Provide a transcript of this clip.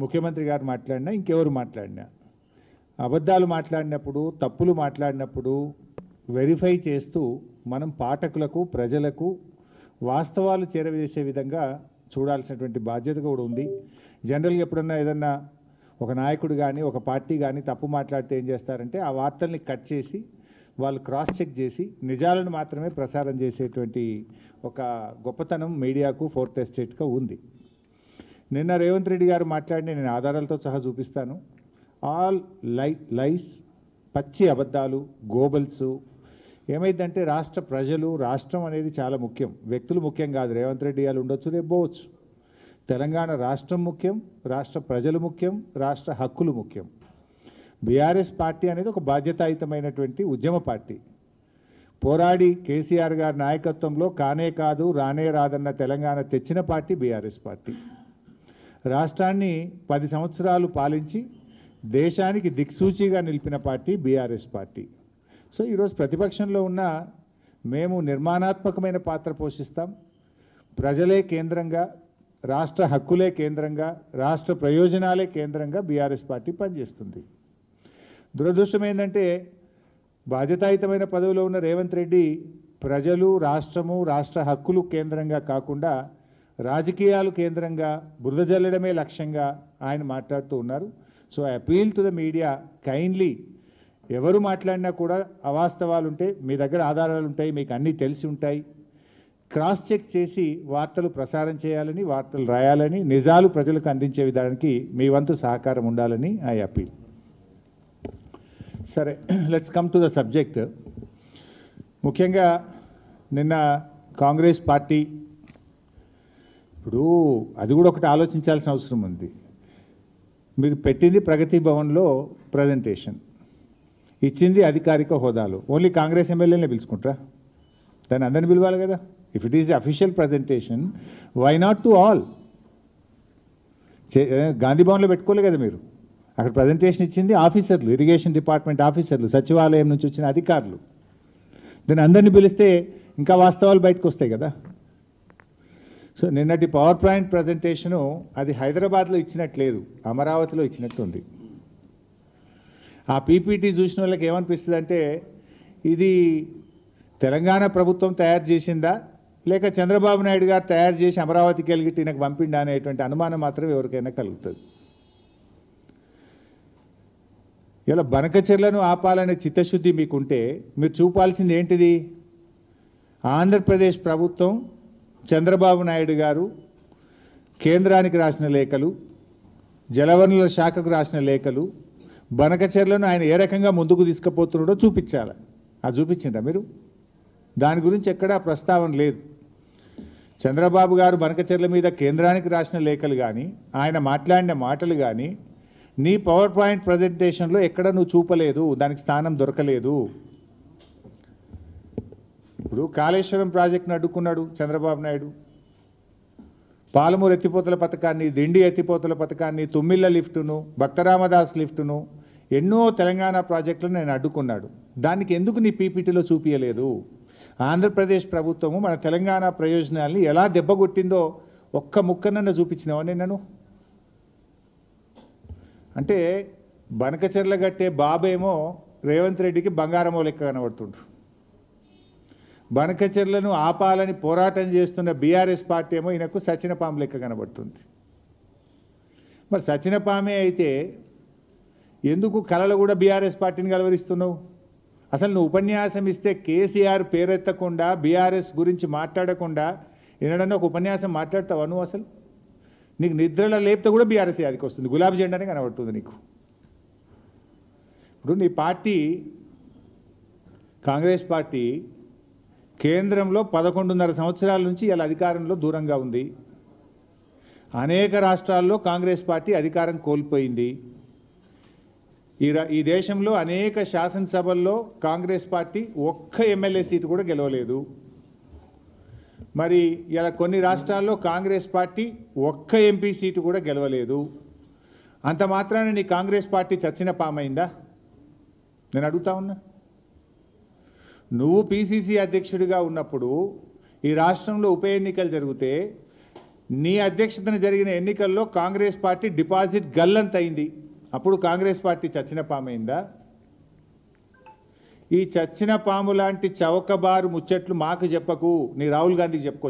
ముఖ్యమంత్రి గారు మాట్లాడినా ఇంకెవరు మాట్లాడినా అబద్ధాలు మాట్లాడినప్పుడు తప్పులు మాట్లాడినప్పుడు వెరిఫై చేస్తూ మనం పాఠకులకు ప్రజలకు వాస్తవాలు చేరవేసే విధంగా చూడాల్సినటువంటి బాధ్యత కూడా ఉంది. జనరల్గా ఎప్పుడన్నా ఏదన్నా ఒక నాయకుడు కానీ ఒక పార్టీ కానీ తప్పు మాట్లాడితే ఏం చేస్తారంటే ఆ వార్తల్ని కట్ చేసి వాళ్ళు క్రాస్ చెక్ చేసి నిజాలను మాత్రమే ప్రసారం చేసేటువంటి ఒక గొప్పతనం మీడియాకు ఫోర్త్ ఎస్టేట్గా ఉంది. నిన్న రేవంత్ రెడ్డి గారు మాట్లాడిన నేను ఆధారాలతో సహా చూపిస్తాను. ఆల్ లైస్, పచ్చి అబద్ధాలు, గోబల్స్. ఏమైందంటే రాష్ట్ర ప్రజలు, రాష్ట్రం అనేది చాలా ముఖ్యం, వ్యక్తులు ముఖ్యం కాదు. రేవంత్ రెడ్డి గారు ఉండొచ్చు, రేపు పోవచ్చు. తెలంగాణ రాష్ట్రం ముఖ్యం, రాష్ట్ర ప్రజలు ముఖ్యం, రాష్ట్ర హక్కులు ముఖ్యం. బీఆర్ఎస్ పార్టీ అనేది ఒక బాధ్యతాయుతమైనటువంటి ఉద్యమ పార్టీ. పోరాడి కేసీఆర్ గారి నాయకత్వంలో కానే కాదు రానే రాదన్న తెలంగాణ తెచ్చిన పార్టీ బీఆర్ఎస్ పార్టీ. రాష్ట్రాన్ని 10 సంవత్సరాలు పాలించి దేశానికి దిక్సూచిగా నిలిపిన పార్టీ బీఆర్ఎస్ పార్టీ. సో ఈరోజు ప్రతిపక్షంలో ఉన్న మేము నిర్మాణాత్మకమైన పాత్ర పోషిస్తాం. ప్రజలే కేంద్రంగా, రాష్ట్ర హక్కులే కేంద్రంగా, రాష్ట్ర ప్రయోజనాలే కేంద్రంగా బీఆర్ఎస్ పార్టీ పనిచేస్తుంది. దురదృష్టం ఏంటంటే బాధ్యతాయుతమైన పదవిలో ఉన్న రేవంత్ రెడ్డి ప్రజలు, రాష్ట్రము, రాష్ట్ర హక్కులు కేంద్రంగా కాకుండా రాజకీయాలు కేంద్రంగా బురద జల్లడమే లక్ష్యంగా ఆయన మాట్లాడుతూ ఉన్నారు. So I appeal to the media, kindly ఎవరు మాట్లాడినా కూడా అవాస్తవాలు ఉంటే మీ దగ్గర ఆధారాలు ఉంటాయి, మీకు అన్నీ తెలిసి ఉంటాయి, క్రాస్ చెక్ చేసి వార్తలు ప్రసారం చేయాలని, వార్తలు రాయాలని, నిజాలు ప్రజలకు అందించే విధానానికి మీ వంతు సహకారం ఉండాలని ఐ అపీల్. సరే, let's come to the subject. ముఖ్యంగా నిన్న కాంగ్రెస్ పార్టీ, ఇప్పుడు అది కూడా ఒకటి ఆలోచించాల్సిన అవసరం ఉంది. మీరు పెట్టింది ప్రగతి భవన్లో ప్రజెంటేషన్, ఇచ్చింది అధికారిక హోదాలో. ఓన్లీ కాంగ్రెస్ ఎమ్మెల్యేనే పిలుచుకుంటారా? దాన్ని అందరిని పిలవాలి కదా. If it is official presentation, why not to all? Gandhi భవన్లో పెట్టుకోలే కదా మీరు. అక్కడ ప్రజెంటేషన్ ఇచ్చింది ఆఫీసర్లు, ఇరిగేషన్ డిపార్ట్మెంట్ ఆఫీసర్లు, సచివాలయం నుంచి వచ్చిన అధికారులు. దాన్ని అందరినీ పిలిస్తే ఇంకా వాస్తవాలు బయటకు వస్తాయి కదా. సో నిన్నటి పవర్ పాయింట్ ప్రజెంటేషను అది హైదరాబాద్లో ఇచ్చినట్లేదు, అమరావతిలో ఇచ్చినట్టుంది. ఆ పీపీటీ చూసిన వాళ్ళకి ఏమనిపిస్తుంది అంటే ఇది తెలంగాణ ప్రభుత్వం తయారు చేసిందా లేక చంద్రబాబు నాయుడు గారు తయారు చేసి అమరావతికి వెళ్ళి నాకు పంపిండా అనేటువంటి అనుమానం మాత్రం ఎవరికైనా కలుగుతుంది. ఇలా బనకచెర్లను ఆపాలనే చిత్తశుద్ధి మీకుంటే మీరు చూపాల్సింది ఏంటిది? ఆంధ్రప్రదేశ్ ప్రభుత్వం, చంద్రబాబు నాయుడు గారు కేంద్రానికి రాసిన లేఖలు, జలవనరుల శాఖకు రాసిన లేఖలు, బనకచెర్లను ఆయన ఏ రకంగా ముందుకు తీసుకుపోతున్నాడో చూపించాలి. అది చూపించిందా మీరు? దాని గురించి ఎక్కడా ప్రస్తావన లేదు. చంద్రబాబు గారు బనకచెర్ల మీద కేంద్రానికి రాసిన లేఖలు కానీ, ఆయన మాట్లాడిన మాటలు కానీ నీ పవర్ పాయింట్ ప్రజెంటేషన్లో ఎక్కడ నువ్వు చూపలేదు, దానికి స్థానం దొరకలేదు. ఇప్పుడు కాళేశ్వరం ప్రాజెక్టును అడ్డుకున్నాడు చంద్రబాబు నాయుడు, పాలమూరు ఎత్తిపోతల పథకాన్ని, దిండి ఎత్తిపోతల పథకాన్ని, తుమ్మిళ్ళ లిఫ్టును, భక్తరామదాస్ లిఫ్టును, ఎన్నో తెలంగాణ ప్రాజెక్టులను నేను అడ్డుకున్నాడు. దానికి ఎందుకు నీ పీపీటీలో చూపించలేదు? ఆంధ్రప్రదేశ్ ప్రభుత్వము మన తెలంగాణ ప్రయోజనాల్ని ఎలా దెబ్బగొట్టిందో ఒక్క ముక్కనన్న చూపించినావా నేను? అంటే బనకచెర్ల గట్టే బాబేమో రేవంత్ రెడ్డికి బంగారమో లెక్క కనబడుతుండ్రు. బనకచెర్లను ఆపాలని పోరాటం చేస్తున్న బీఆర్ఎస్ పార్టీ ఏమో ఈయనకు సచినపాము లెక్క కనబడుతుంది. మరి సచినపామే అయితే ఎందుకు కళలు కూడా బీఆర్ఎస్ పార్టీని కలవరిస్తున్నావు? అసలు నువ్వు ఉపన్యాసం ఇస్తే కేసీఆర్ పేరెత్తకుండా, బీఆర్ఎస్ గురించి మాట్లాడకుండా ఏనాడన్నా ఒక ఉపన్యాసం మాట్లాడతావా నువ్వు? అసలు నీకు నిద్రలో లేపితే కూడా బీఆర్ఎస్ యాదికి వస్తుంది, గులాబీ జెండానే కనబడుతుంది నీకు. ఇప్పుడు నీ పార్టీ, కాంగ్రెస్ పార్టీ కేంద్రంలో 11.5 సంవత్సరాల నుంచి ఇలా అధికారంలో దూరంగా ఉంది. అనేక రాష్ట్రాల్లో కాంగ్రెస్ పార్టీ అధికారం కోల్పోయింది. ఈ దేశంలో అనేక శాసనసభల్లో కాంగ్రెస్ పార్టీ ఒక్క ఎమ్మెల్యే సీటు కూడా గెలవలేదు. మరి ఇలా కొన్ని రాష్ట్రాల్లో కాంగ్రెస్ పార్టీ ఒక్క ఎంపీ సీటు కూడా గెలవలేదు. అంత మాత్రాన నీ కాంగ్రెస్ పార్టీ చచ్చిన పామైందా? నేను అడుగుతా ఉన్నా. నువ్వు పీసీసీ అధ్యక్షుడిగా ఉన్నప్పుడు ఈ రాష్ట్రంలో ఉప ఎన్నికలు జరిగితే నీ అధ్యక్షతన జరిగిన ఎన్నికల్లో కాంగ్రెస్ పార్టీ డిపాజిట్ గల్లంత అయింది. అప్పుడు కాంగ్రెస్ పార్టీ చచ్చిన పామైందా? ఈ చచ్చిన పాము లాంటి చౌకబారు ముచ్చట్లు మాకు చెప్పకు, నీ రాహుల్ గాంధీకి చెప్పుకో.